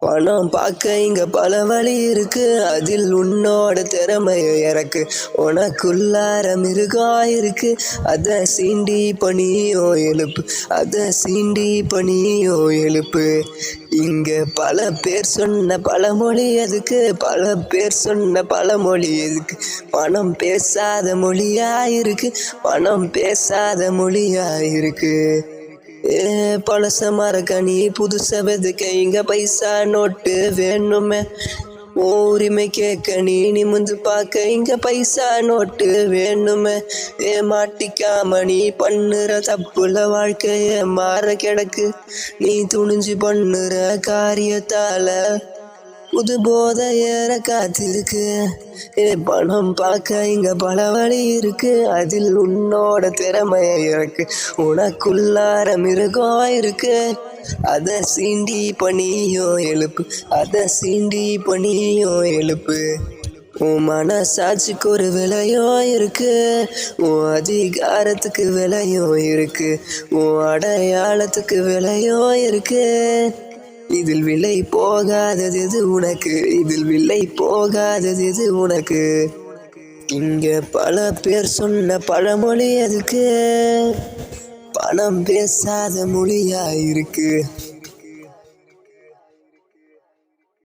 பணம் பார்க்க இங்க பல வழி இருக்கு, அதில் உன்னோட திறமையை இறக்கு. உனக்குள்ளார மிருகம் இருக்கு, அத சீண்டி பணியோ எழுப்பு, அத சீண்டி பணியோ எழுப்பு. இங்க பல பேர் சொன்ன பழமொழி எதுக்கு, பல பேர் சொன்ன பழமொழி எதுக்கு. பணம் பேசாத மொழியா இருக்கு, பணம் பேசாத மொழியா இருக்கு. பழச மறக்க நீ புதுச வெதுக்க, இங்க பைசா நோட்டு வேணுமே. உரிமை கேட்க நீ நிமிந்து பார்க்க, இங்க பைசா நோட்டு வேணுமே. மாட்டிக்காம நீ பண்ணுற தப்புல வாழ்க்கைய மாற கிடக்கு. நீ துணிஞ்சு பண்ணுற காரியத்தால புது போதை ஏற காத்திருக்கு. பணம் பார்க்க இங்க பல வழி இருக்கு, அதில் உன்னோட திறமையை இருக்கு. உனக்குள்ளார மிருகம் இருக்கு, அத சீண்டி பணியோ எழுப்பு, அத சீண்டி பணியோ எழுப்பு. உன் மனசாட்சிக்கு ஒரு விலையும் இருக்கு, உன் அதிகாரத்துக்கு விலையும் இருக்கு, உன் அடையாளத்துக்கு விலையும் இருக்கு. இதில் விலை போகாதது எது உனக்கு, இதில் விலை போகாதது எது உனக்கு. இங்க பல பேர் சொன்ன பழமொழி எதுக்கு, பணம் பேசாத மொழியா இருக்கு.